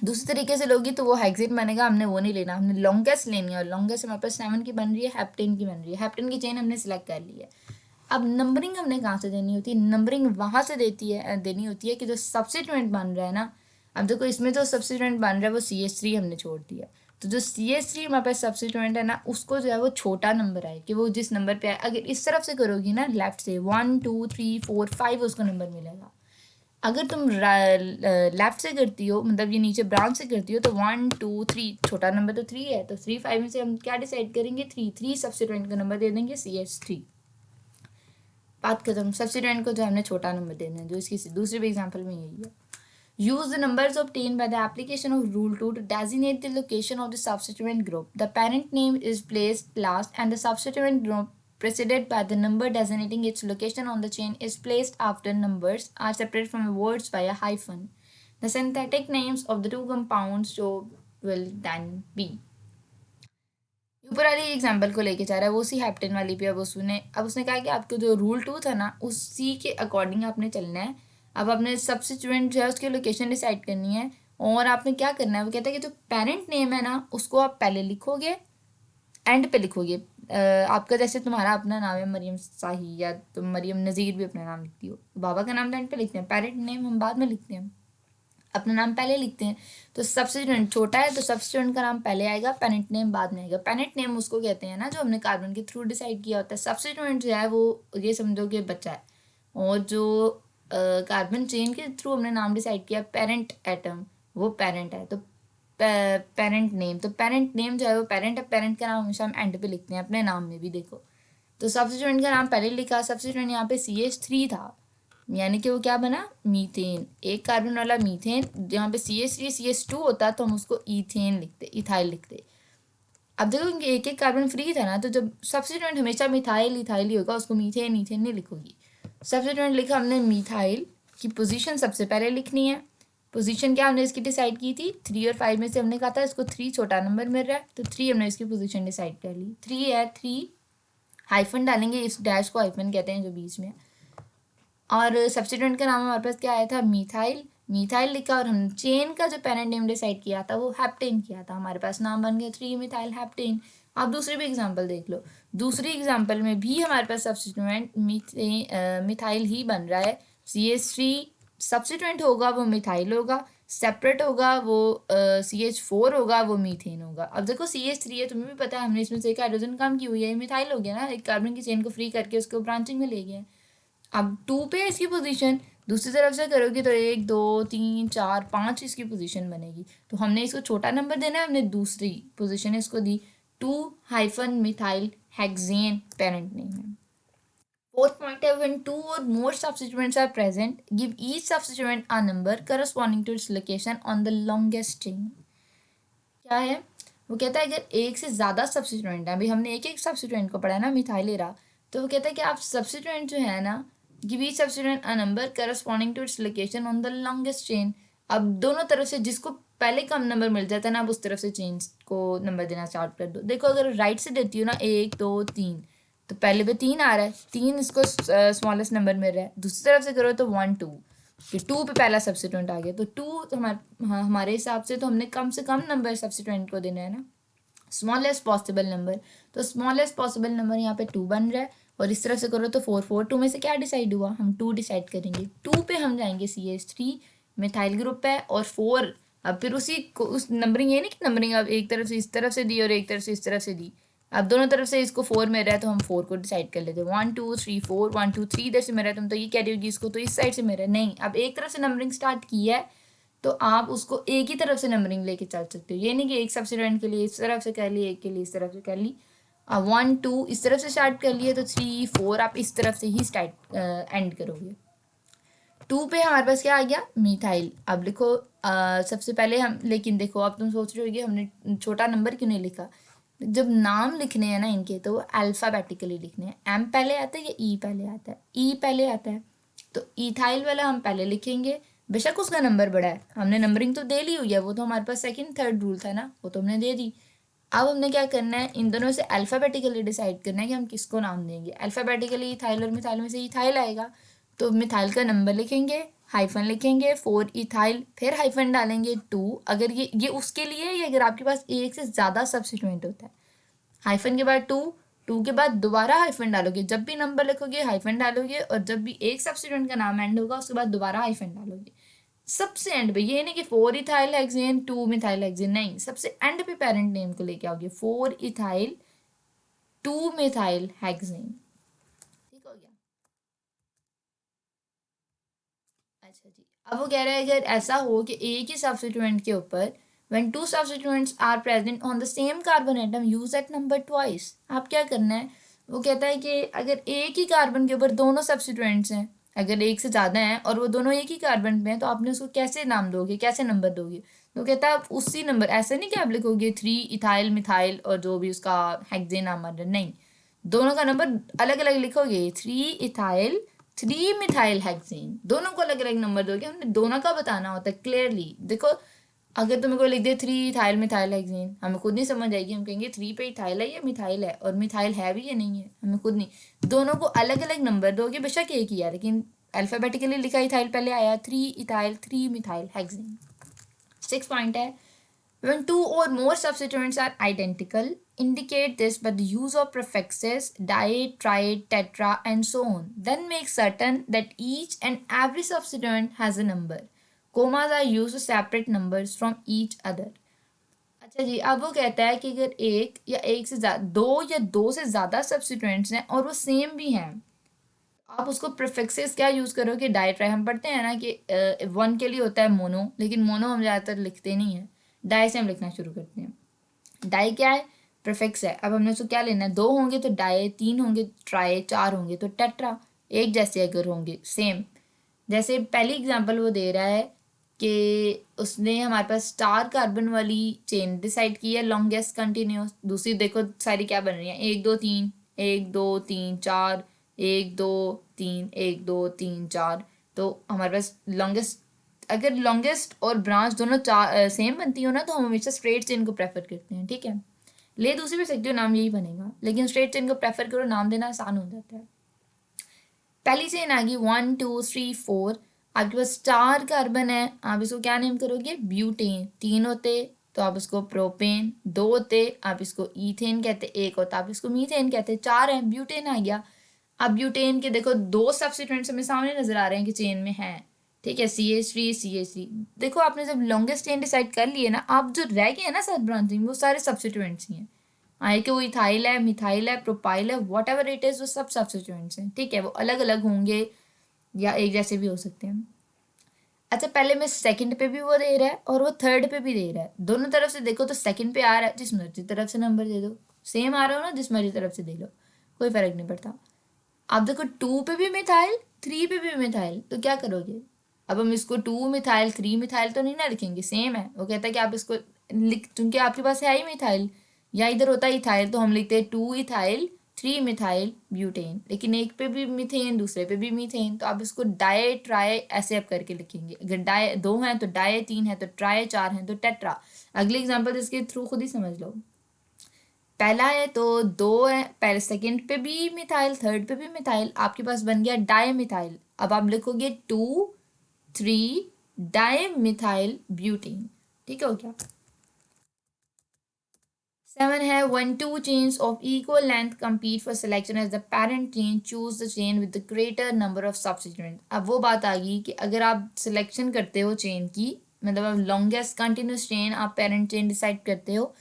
[SPEAKER 1] दूसरी तरीके से लोगी तो वो हेक्सेन बनेगा, हमने वो नहीं लेना, हमने लॉन्गेस्ट लेनी है, और लॉन्गेस्ट हमारे पास 7 की बन रही है, हेप्टेन की बन रही है, हेप्टेन की चेन हमने सेलेक्ट कर ली है। अब नंबरिंग हमने कहाँ से देनी होती है, नंबरिंग वहाँ से देनी होती है कि जो सब्स्टिट्यूएंट बन रहा है ना। अब देखो इसमें जो सब्स्टिट्यूएंट बन रहा है वो CH3 हमने छोड़ दिया, तो जो CH3 हमारे पास सब्स्टिट्यूएंट है ना, उसको जो है वो छोटा नंबर आए, कि वो जिस नंबर पे आए, अगर इस तरफ से करोगी ना लेफ्ट से 1 2 3 4 5 उसको नंबर मिलेगा। अगर तुम लेफ्ट से करती हो, मतलब ये नीचे ब्रांच से करती हो, तो 1 2 3 छोटा नंबर तो 3 है, तो 3 5 में से हम क्या डिसाइड करेंगे, 3 सब्स्टिट्यूएंट का नंबर दे देंगे CH3। बात खत्म, सब्स्टिट्यूएंट को जो हमने छोटा नंबर देना है, जो इसकी दूसरे भी एग्जाम्पल में यही है। Use the numbers obtained by the application of Rule 2 to designate the location of the substituent group. The parent name is placed last and the substituent group preceded by the number designating its location on the chain is placed after numbers are separated from words by a hyphen. The synthetic names of the two compounds so will then be. ऊपर वाली example को लेके जा रहा है, वो उसी heptane वाली पे। अब उसने कहा कि आपको जो रूल 2 था ना उसी के अकॉर्डिंग आपने चलना है। अब आपने सब्स्टिट्यूएंट जो है उसकी लोकेशन डिसाइड करनी है, और आपने क्या करना है, वो कहता है कि जो पेरेंट नेम है ना उसको आप पहले लिखोगे, एंड पे लिखोगे। आपका जैसे तुम्हारा अपना नाम है मरियम साही, या तुम मरियम नज़ीर भी अपना नाम लिखती हो, तो बाबा का नाम तो एंड पे लिखते हैं, पेरेंट नेम हम बाद में लिखते हैं, अपना नाम पहले लिखते हैं। तो सब्स्टिट्यूएंट छोटा है तो सब्स्टिट्यूएंट का नाम पहले आएगा, पेरेंट नेम बाद में आएगा। पेरेंट नेम उसको कहते हैं ना जो हमने कार्बन के थ्रू डिसाइड किया होता है। सब्स्टिट्यूएंट जो है वो ये समझो कि बच्चा है, और जो कार्बन चेन के थ्रू हमने नाम डिसाइड किया पेरेंट एटम, वो पेरेंट है। तो पेरेंट नेम, तो पेरेंट नेम जो है वो पेरेंट है, पेरेंट का नाम हमेशा हम एंड पे लिखते हैं अपने नाम में भी, देखो तो सब्स्टिट्यूएंट का नाम पहले लिखा, सब्स्टिट्यूएंट यहाँ पे CH3 था, यानी कि वो क्या बना, मीथेन। एक कार्बन वाला मीथेन, जहाँ पे CH3 CH2 होता तो हम उसको ईथेन लिखते, इथाइल लिखते। अब देखो एक एक कार्बन फ्री था ना, तो जब सब्स्टिट्यूएंट हमेशा मिथाइल इथाइल ही होगा, उसको मीथेन ईथेन नहीं लिखोगी। सब्स्टिट्यूएंट लिखा हमने मिथाइल की पोजीशन सबसे पहले लिखनी है। पोजीशन क्या हमने इसकी डिसाइड की थी, 3 और 5 में से हमने कहा था इसको 3 छोटा नंबर मिल रहा है, तो 3 हमने इसकी पोजीशन डिसाइड कर ली। 3 है, 3 हाइफन डालेंगे, इस डैश को हाइफन कहते हैं जो बीच में। और सब्स्टिट्यूएंट का नाम हमारे पास क्या आया था, मिथाइल। मिथाइल लिखा और हम चेन का जो पेरेंट नेम डिसाइड किया था वो हेप्टेन किया था, हमारे पास नाम बन गया 3 मिथाइल हेप्टेन। आप दूसरी भी एग्जांपल देख लो, दूसरी एग्जांपल में भी हमारे पास सब्स्टिट्यूएंट मिथाइल ही बन रहा है। CH3 सब्स्टिट्यूएंट होगा वो मिथाइल होगा, सेपरेट होगा वो CH4 होगा, वो मीथेन होगा। अब देखो CH3 है, तुम्हें भी पता है हमने इसमें से एक हाइड्रोजन कम की हुई है, मिथाइल हो गया ना, एक कार्बन की चेन को फ्री करके उसको ब्रांचिंग में ले गया। अब 2 पे है इसकी पोजीशन, दूसरी तरफ से करोगे तो 1 2 3 4 5 इसकी पोजीशन बनेगी। तो हमने इसको छोटा नंबर देना है, हमने दूसरी पोजीशन इसको दी 2 hyphen methyl hexane parent name है। फोर्थ पॉइंट है, when 2 or more substituents are present give each substituent a number corresponding to its location on the longest chain. क्या है, वो कहता है अगर एक से ज़्यादा सब्स्टिट्यूएंट है, अभी हमने एक एक सब्स्टिट्यूएंट को पढ़ा ना मिथाइल एरा, तो वो कहता है कि आप सब्स्टिट्यूएंट जो है ना, give each substituent a number corresponding to its location on the longest chain. अब दोनों तरफ से जिसको पहले कम नंबर मिल जाता है ना, आप उस तरफ से चेन को नंबर देना स्टार्ट कर दो। देखो अगर राइट से देती हूँ ना 1 2 3, तो पहले पे 3 आ रहा है, 3 इसको स्मॉलेस्ट नंबर मिल रहा है। दूसरी तरफ से करो तो 1 2, कि 2 पे पहला सब्स्टिट्यूएंट आ गया, तो 2 तो हमारे हिसाब से तो हमने कम से कम नंबर सब्स्टिट्यूएंट को देना है ना, स्मॉलेस्ट पॉसिबल नंबर। तो स्मॉलेस्ट पॉसिबल नंबर यहाँ पे 2 बन रहा है, और इस तरह से करो तो 4 4 2 में से क्या डिसाइड हुआ, हम 2 डिसाइड करेंगे। 2 पे हम जाएंगे CH3 मिथाइल ग्रुप है, और 4 अब फिर उसी को उस नंबरिंग, ये नहीं कि नंबरिंग अब एक तरफ से इस तरफ से दी और एक तरफ से इस तरफ से दी, अब दोनों तरफ से इसको 4 मिल रहा है तो हम 4 को डिसाइड कर लेते हैं। 1 2 3 4, 1 2 3 इधर से मिल रहा है, तुम तो ये कह रही होगी इसको तो इस साइड से मिल रहा है, नहीं, अब एक तरफ से नंबरिंग स्टार्ट की है तो आप उसको एक ही तरफ से नंबरिंग लेके चल सकते हो। ये नहीं कि एक सब्स्टिट्यूएंट के लिए इस तरफ से कर ली, एक के लिए इस तरफ से कर ली। 1 2 इस तरफ से स्टार्ट कर लिए तो 3 4 आप इस तरफ से ही स्टार्ट एंड करोगे। 2 पे हमारे पास क्या आ गया, मिथाइल। अब लिखो सबसे पहले हम, लेकिन देखो अब तुम सोच रहे हो कि हमने छोटा नंबर क्यों नहीं लिखा। जब नाम लिखने हैं ना इनके, तो वो अल्फ़ाबेटिकली लिखने हैं। एम पहले आता है या ई पहले आता है, ई पहले आता है, तो इथाइल वाला हम पहले लिखेंगे। बेशक उसका नंबर बड़ा है, हमने नंबरिंग तो दे ली हुई है, वो तो हमारे पास सेकंड थर्ड रूल था ना, वो तो हमने दे दी। अब हमने क्या करना है, इन दोनों से अल्फ़ाबेटिकली डिसाइड करना है कि हम किसको नाम देंगे। अल्फ़ाबेटिकली इथाइल और मिथाइल में से इथाइल आएगा, तो मिथाइल का नंबर लिखेंगे, हाइफन लिखेंगे 4 इथाइल, फिर हाइफन डालेंगे 2। अगर ये उसके लिए है, अगर आपके पास एक से ज़्यादा सब्स्टिट्यूएंट होता है, हाइफन के बाद 2, 2 के बाद दोबारा हाइफन डालोगे, जब भी नंबर लिखोगे हाइफन डालोगे, और जब भी एक सब्स्टिट्यूएंट का नाम एंड होगा उसके बाद दोबारा हाइफन डालोगे। सबसे एंड पे, ये नहीं कि 4 इथाइल हेक्सेन 2 मिथाइल हेक्सेन, नहीं, सबसे एंड पे पेरेंट नेम को लेके आओगे, 4 इथाइल 2 मिथाइल हेक्सेन। ठीक हो गया। अच्छा जी, अब वो कह रहा है अगर ऐसा हो कि एक ही सब्स्टिट्यूएंट के ऊपर when two substituents are present on the same carbon atom use that number twice, आप क्या करना है, वो कहता है कि अगर एक ही कार्बन के ऊपर दोनों सब्स्टिट्यूएंट्स हैं, अगर एक से ज़्यादा हैं और वो दोनों एक ही कार्बन पे हैं, तो आपने उसको कैसे नाम दोगे, कैसे नंबर दोगे। तो कहता है आप उसी नंबर, ऐसा नहीं कि आप लिखोगे 3 इथाइल मिथाइल और जो भी उसका हेक्सेन नाम आ रहा है, नहीं, दोनों का नंबर अलग अलग लिखोगे, 3 इथाइल 3 मिथाइल हेक्सेन, दोनों को अलग अलग नंबर दोगे। हमने दोनों का बताना होता है क्लियरली। देखो अगर तुम्हें कोई लिख दे 3 इथाइल मिथाइल हेक्सेन, हमें खुद नहीं समझ आएगी, हम कहेंगे 3 पे इथाइल है या मिथाइल है, और मिथाइल है भी या नहीं है, हमें खुद नहीं। दोनों को अलग अलग नंबर दोगे, बेशक एक ही है, लेकिन अल्फाबेटिकली लिखा इथाइल पहले आया, 3 इथाइल 3 मिथाइल हेक्सेन। 6 पॉइंट है, when two or more substituents are identical, indicate this by the use of prefixes di, tri, tetra, and so on. Then make certain that each and every substituent has a number. Commas are used to separate numbers from each other. अच्छा जी, अब वो कहता है कि अगर एक या एक से ज़्यादा, दो या दो से ज़्यादा सब्स्टिट्यूएंट्स हैं और वो सेम भी हैं, आप उसको प्रीफिक्सेस क्या यूज़ करोगे, डाई ट्राई। हम पढ़ते हैं ना कि 1 के लिए होता है मोनो, लेकिन मोनो हम ज़्यादातर लिखते नहीं हैं, डाई से हम लिखना शुरू करते हैं। डाई क्या है, प्रीफिक्स है। अब हमने उसको क्या लेना है, 2 होंगे तो डाई, 3 होंगे तो ट्राई, 4 होंगे तो टेट्रा। एक जैसे अगर होंगे सेम, जैसे पहली एग्जांपल वो दे रहा है कि उसने हमारे पास स्टार कार्बन वाली चेन डिसाइड की है लॉन्गेस्ट कंटिन्यूस। दूसरी देखो सारी क्या बन रही है, 1 2 3, 1 2 3 4, 1 2 3, 1 2 3 4। तो हमारे पास लॉन्गेस्ट, अगर लॉन्गेस्ट और ब्रांच दोनों चार सेम बनती हो ना तो हम हमेशा स्ट्रेट चेन को प्रेफर करते हैं, ठीक है। ले दूसरी भी सकते हो, नाम यही बनेगा, लेकिन स्ट्रेट चेन को प्रेफर करो, नाम देना आसान हो जाता है। पहली चेन आ गई 1 2 3 4, आपके पास 4 कार्बन है, आप इसको क्या नेम करोगे, ब्यूटेन। 3 होते तो आप इसको प्रोपेन, 2 होते आप इसको ईथेन कहते, 1 होता आप इसको मीथेन कहते। 4 है, ब्यूटेन आ गया। अब ब्यूटेन के देखो 2 सब्स्टिट्यूएंट्स हमें सामने नजर आ रहे हैं कि चेन में है, ठीक है, CH3 CH3। देखो आपने जब लॉन्गेस्ट चेन डिसाइड कर लिए ना, आप जो रह गए हैं ना साथ ब्रांचिंग, वो सारे सब्स्टिट्यूएंट्स ही हैं। आए कि वो इथाइल है, मिथाइल है, प्रोपाइल है, वॉट एवर इट इज़, वो सब सब्स्टिट्यूएंट्स हैं, ठीक है। वो अलग अलग होंगे या एक जैसे भी हो सकते हैं। अच्छा, पहले में सेकंड पे भी वो दे रहा है और वो थर्ड पे भी दे रहा है, दोनों तरफ से देखो तो सेकंड पे आ रहा है, जिस मर्जी तरफ से नंबर दे दो, सेम आ रहा हो ना, जिस मर्जी तरफ से दे लो, कोई फर्क नहीं पड़ता। आप देखो 2 पे भी मिथाइल, 3 पे भी मिथाइल, तो क्या करोगे। अब हम इसको 2 मिथाइल 3 मिथाइल तो नहीं ना लिखेंगे, सेम है। वो कहता है कि आप इसको लिख, क्योंकि आपके पास है ही मिथाइल, या इधर होता है इथाइल, तो हम लिखते हैं 2 इथाइल 3 मिथाइल ब्यूटेन। लेकिन एक पे भी मिथेन, दूसरे पे भी मीथेन, तो आप इसको डाई ट्राई ऐसे आप करके लिखेंगे। अगर डाई 2 हैं तो डाई, 3 है तो ट्राई, 4 हैं तो टेट्रा। अगले एग्जाम्पल इसके थ्रू खुद ही समझ लो। पहला है तो 2 है, पहले सेकंड पे भी मिथाइल, थर्ड पे भी मिथाइल, आपके पास बन गया डाई मिथाइल। अब आप लिखोगे 2 3 डाई मिथाइल ब्यूटीन, ठीक हो गया। 7 है 1 2 chains of equal length compete for selection as the parent chain, choose the chain with the greater number of substituents। अब वो बात आ गई कि अगर आप सिलेक्शन करते हो चेन की, मतलब अब लॉन्गेस्ट कंटिन्यूस चेन आप पेरेंट चेन डिसाइड करते हो,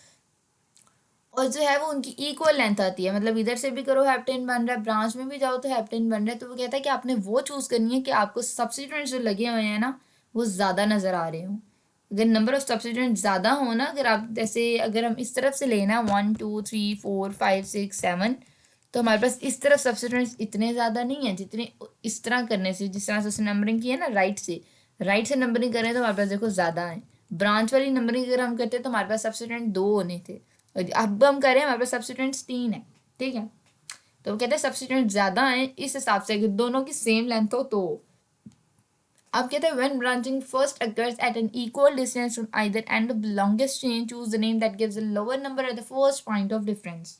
[SPEAKER 1] और जो है वो उनकी इक्वल लेंथ आती है, मतलब इधर से भी करो हेप्टेन बन रहा है, ब्रांच में भी जाओ तो हेप्टेन बन रहा है, तो वो कहता है कि आपने वो चूज़ करनी है कि आपको सब्स्टिट्यूएंट्स जो लगे हुए हैं ना वो ज़्यादा नज़र आ रहे हों। अगर नंबर ऑफ सब्स्टिट्यूएंट ज़्यादा हो ना, अगर आप जैसे अगर हम इस तरफ से लेना 1 2 3 4 5 6 7, तो हमारे पास इस तरफ सब्स्टिट्यूएंट्स इतने ज़्यादा नहीं है जितने इस तरह करने से, जिस तरह से उसने नंबरिंग की है ना, राइट से नंबरिंग करें तो हमारे पास देखो ज़्यादा है। ब्रांच वाली नंबरिंग अगर हम करते तो हमारे पास सब्स्टिट्यूएंट 2 होने थे, अब हम करें हमारे पास सब्स्टिट्यूएंट्स 3 है, ठीक है। तो वो कहते हैं सब्स्टिट्यूएंट ज़्यादा हैं, इस हिसाब से अगर दोनों की सेम लेंथ हो तो। अब कहते हैं when branching first occurs at an equal distance from either end of the longest chain, choose the name that gives a lower number at the first point of difference.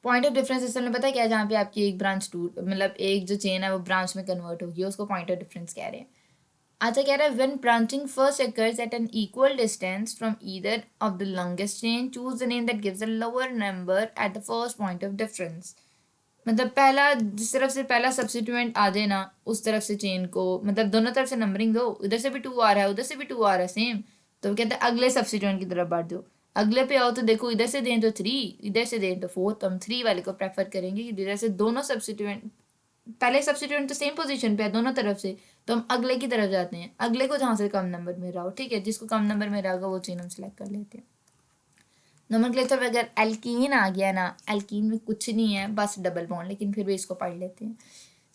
[SPEAKER 1] Point of difference इस समय पता है क्या है, जहाँ पे आपकी एक ब्रांच टूट, मतलब एक जो चेन है वो ब्रांच में कन्वर्ट होगी, उसको पॉइंट ऑफ डिफरेंस कह रहे हैं। अच्छा, कह रहा है when branching first occurs at an equal distance from either of the longest chain, choose the name that gives a lower number at the first point of difference। मतलब पहला, जिस तरफ से पहला सब्स्टिट्यूएंट आ जाए ना उस तरफ से चेन को, मतलब दोनों तरफ से नंबरिंग दो, इधर से भी 2 आ रहा है, उधर से भी 2 आ रहा है सेम, तो वो कहते हैं अगले सब्स्टिट्यूएंट की तरफ बढ़ दो। अगले पे आओ तो देखो इधर से दें तो 3, इधर से दें तो 4, तो हम 3 वाले को प्रेफर करेंगे कि इधर से दोनों सब्स्टिट्यूएंट, पहले सब्स्टिट्यूएंट तो सेम पोजीशन पे है दोनों तरफ से, तो हम अगले की तरफ जाते हैं, अगले को जहाँ से कम नंबर में रहा हो, ठीक है, जिसको कम नंबर में रहा होगा वो चेन हम सेलेक्ट कर लेते हैं। नोमेनक्लेचर में अगर एल्कीन आ गया ना, एल्कीन में कुछ नहीं है बस डबल बॉन्ड, लेकिन फिर भी इसको पढ़ लेते हैं।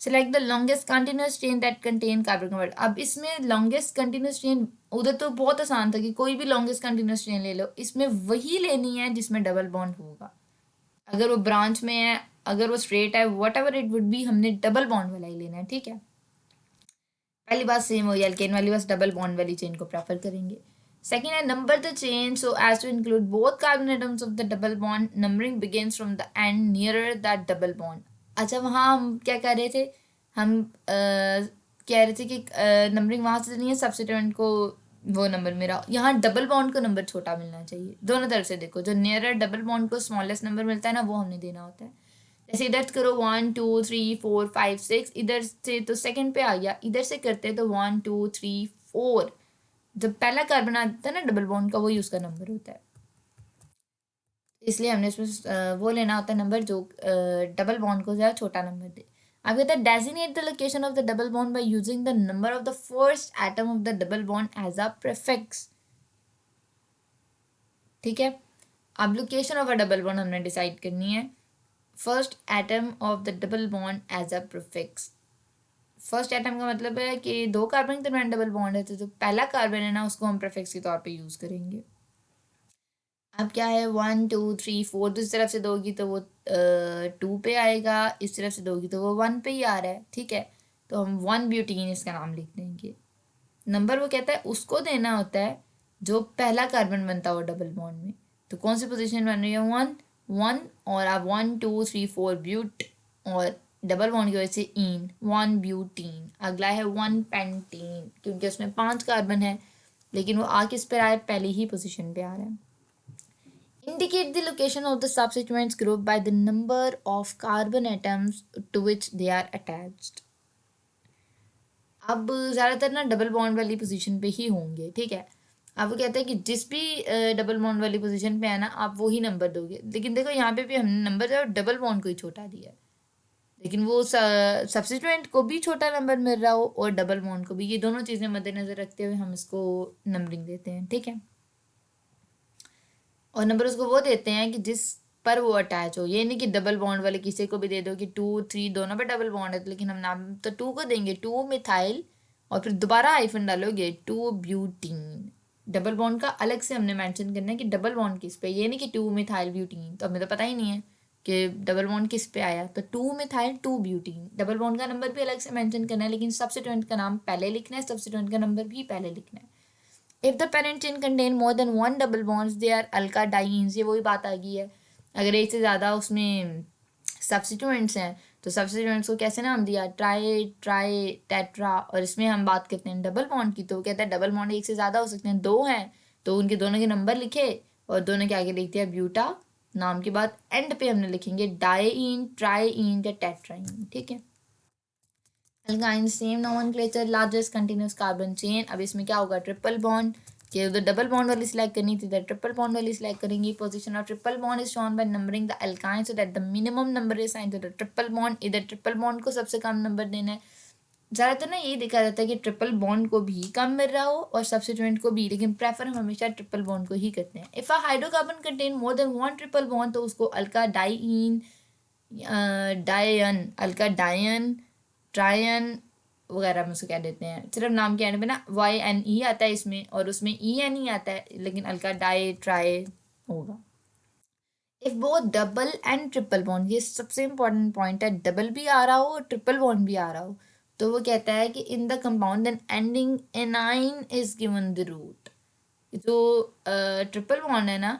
[SPEAKER 1] Select the longest continuous chain that contain carbon convert. अब इसमें लॉन्गेस्ट कंटिन्यूस चेन, उधर तो बहुत आसान था कि कोई भी लॉन्गेस्ट कंटिन्यूस चेन ले लो, इसमें वही लेनी है जिसमें डबल बॉन्ड होगा। अगर वो ब्रांच में है, अगर वो स्ट्रेट है, what ever it would be, हमने डबल बॉन्ड वाला ही लेना है, ठीक है। पहली बात सेम हो, एल्केन वाली बस डबल बॉन्ड वाली चेन को प्रेफर करेंगे। सेकेंड है number the chain so as to include both carbon atoms of the double bond, numbering begins from the end nearer that double bond. अच्छा, वहाँ हम क्या कर रहे थे, हम कह रहे थे कि नंबरिंग वहाँ से नहीं है, सब्स्टिट्यूएंट को वो नंबर मेरा, यहाँ डबल बॉन्ड को नंबर छोटा मिलना चाहिए। दोनों तरफ से देखो, जो नियरर डबल बॉन्ड को स्मॉलेस्ट नंबर मिलता है ना वो हमने देना होता है। जैसे इधर करो 1 2 3 4 5 6, इधर से तो सेकंड पे आ गया, इधर से करते तो 1 2 3 4, जब पहला कार्बन आता है ना डबल बॉन्ड का, वही उसका नंबर होता है, इसलिए हमने इसमें वो लेना होता है नंबर जो डबल बॉन्ड को ज़्यादा छोटा नंबर दे। अब कहता है designate the location of the double bond by using the number of the first atom of the double bond as a prefix, ठीक है। अब location of a double bond हमने डिसाइड करनी है। First atom of the double bond as a prefix. First atom का मतलब है कि दो कार्बन के दरमियान डबल बॉन्ड है, तो जो पहला कार्बन है ना उसको हम प्रीफिक्स के तौर पे यूज़ करेंगे। अब क्या है, 1 2 3 4, दूसरी तरफ से दोगी तो वो 2 पे आएगा, इस तरफ से दोगी तो वो 1 पे ही आ रहा है, ठीक है। तो हम 1 ब्यूटीन इसका नाम लिख देंगे। नंबर वो कहता है उसको देना होता है जो पहला कार्बन बनता हो डबल बॉन्ड में। तो कौन सी पोजीशन बन रही है, 1 1, और आप 1 2 3 4 ब्यूट, और डबल बॉन्ड की वजह से इन 1 ब्यूटीन। अगला है 1 पेंटीन, क्योंकि उसमें 5 कार्बन है, लेकिन वो आ किस पर आया, पहली ही पोजीशन पे आ रहा है। Indicate the location of the substituents group by the number of carbon atoms to which they are attached. अब ज़्यादातर ना डबल बॉन्ड वाली पोजीशन पे ही होंगे, ठीक है। अब वो कहते हैं कि जिस भी डबल बॉन्ड वाली पोजीशन पे है ना, आप वही नंबर दोगे। लेकिन देखो यहाँ पे भी हमने नंबर जो है डबल बॉन्ड को ही छोटा दिया है, लेकिन वो सब्स्टिट्यूएंट को भी छोटा नंबर मिल रहा हो और डबल बॉन्ड को भी, ये दोनों चीज़ें मद्देनज़र रखते हुए हम इसको नंबरिंग देते हैं, ठीक है। और नंबर उसको वो देते हैं कि जिस पर वो अटैच हो। ये नहीं कि डबल बॉन्ड वाले किसी को भी दे दो कि 2 3 दोनों पे डबल बॉन्ड है, लेकिन हम नाम तो 2 को देंगे, 2 मिथाइल, और फिर दोबारा हाइफन डालोगे 2 ब्यूटीन। डबल बॉन्ड का अलग से हमने मेंशन करना है कि डबल बॉन्ड किस पे, ये नहीं कि 2 मिथाइल ब्यूटीन, तो हमें तो पता ही नहीं है कि डबल बॉन्ड किस पे आया। तो 2 मिथाइल 2 ब्यूटीन, डबल बॉन्ड का नंबर भी अलग से मेंशन करना है, लेकिन सब्स्टिट्यूएंट का नाम पहले लिखना है, सब्स्टिट्यूएंट का नंबर भी पहले लिखना है। If the parent chain contain more than 1 double bonds they are alkadienes. ये वही बात आ गई है, अगर एक से ज़्यादा उसमें सब्स्टिट्यूएंट्स हैं तो सब्स्टिट्यूएंट्स को कैसे नाम दिया, ट्राई ट्राई टेट्रा। और इसमें हम बात करते हैं डबल बॉन्ड की, तो वो कहता है डबल बॉन्ड एक से ज़्यादा हो सकते हैं, 2 हैं तो उनके दोनों के नंबर लिखे और दोनों के आगे लिख दिया ब्यूटा, नाम के बाद एंड पे हमने लिखेंगे डाईन, ट्राईन या टेट्राइन, ठीक है। Alkyne same nomenclature, largest continuous carbon chain. अब इसमें क्या होगा, ट्रिपल बॉन्ड, कि उधर डबल बॉन्ड वाली सिलेक्ट करनी थी, इधर ट्रिपल बॉन्ड वाली सिलेक्ट करेंगी। Position of triple bond is shown by numbering the alkyne so that the minimum number is assigned to the triple bond. इधर ट्रिपल बॉन्ड को सबसे कम नंबर देना है। ज़्यादातर ना ये देखा जाता है कि ट्रिपल बॉन्ड को भी कम मिल रहा हो और सब्स्टिट्यूएंट को भी, लेकिन प्रेफर हम हमेशा ट्रिपल बॉन्ड को ही करते हैं। If a hydrocarbon contain more than 1 triple bond तो उसको अल्का डाईन, डायन, अल्का डायन, ट्रायन वगैरह में उसको कह देते हैं। सिर्फ नाम के एंड पे ना YNE आता है इसमें, और उसमें ENE आता है, लेकिन अल्का डाई ट्राई होगा। If both double and triple bond, ये सबसे इंपॉर्टेंट पॉइंट है, डबल भी आ रहा हो और ट्रिपल बॉन्ड भी आ रहा हो, तो वो कहता है कि in the compound then ending एनाइन इज गिवन द रूट। जो ट्रिपल बॉन्ड है ना,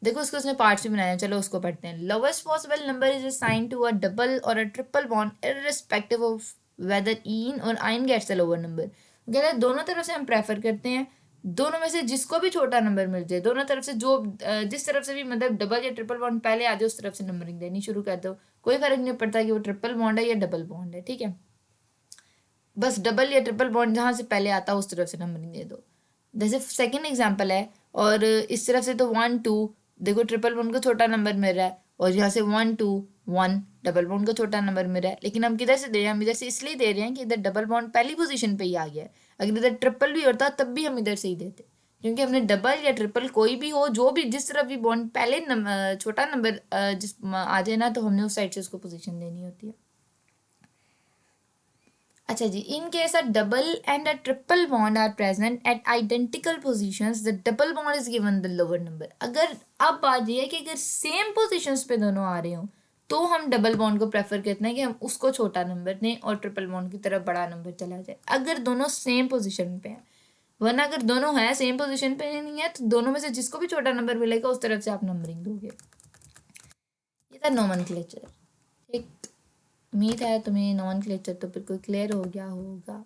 [SPEAKER 1] देखो उसको उसने पार्ट्स भी बनाए हैं, चलो उसको पढ़ते हैं। Lowest possible number is assigned to a double or a triple bond irrespective of whether ene or yne gets the lower number. कहते हैं दोनों तरफ से हम प्रेफर करते हैं, दोनों में से जिसको भी छोटा नंबर मिल जाए, दोनों तरफ से जो जिस तरफ से भी मतलब डबल या ट्रिपल बॉन्ड पहले आ जाए उस तरफ से नंबरिंग देनी शुरू कर दो। कोई फर्क नहीं पड़ता कि वो ट्रिपल बॉन्ड है या डबल बॉन्ड है, ठीक है। बस डबल या ट्रिपल बॉन्ड जहाँ से पहले आता है उस तरफ से नंबरिंग दे दो। जैसे सेकेंड एग्जाम्पल है, और इस तरफ से तो 1 2, देखो ट्रिपल बॉन्ड को छोटा नंबर मिल रहा है, और यहाँ से 1 2 1 डबल बॉन्ड को छोटा नंबर मिल रहा है, लेकिन हम किधर से दे रहे हैं, हम इधर से इसलिए दे रहे हैं कि इधर डबल बॉन्ड पहली पोजीशन पे ही आ गया है। अगर इधर ट्रिपल भी होता तब भी हम इधर से ही देते, क्योंकि हमने डबल या ट्रिपल कोई भी हो, जो भी जिस तरफ भी बॉन्ड पहले छोटा नंबर जिस आ जाए ना, तो हमने उस साइड से उसको पोजीशन देनी होती है। अच्छा जी, in case a double and a triple bond are present at identical positions the double bond is given the lower number. अगर अब बात यह है कि अगर सेम पोजीशंस पे दोनों आ रहे हो तो हम डबल बॉन्ड को प्रेफर करते हैं कि हम उसको छोटा नंबर दें और ट्रिपल बॉन्ड की तरफ बड़ा नंबर चला जाए, अगर दोनों सेम पोजीशन पे हैं। वरना अगर दोनों हैं सेम पोजीशन पे नहीं है तो दोनों में से जिसको भी छोटा नंबर मिलेगा उस तरफ से आप नंबरिंग दोगे। ये था नोमेनक्लेचर, ठीक। उम्मीद है तुम्हें नोमेनक्लेचर तो बिल्कुल क्लियर हो गया होगा।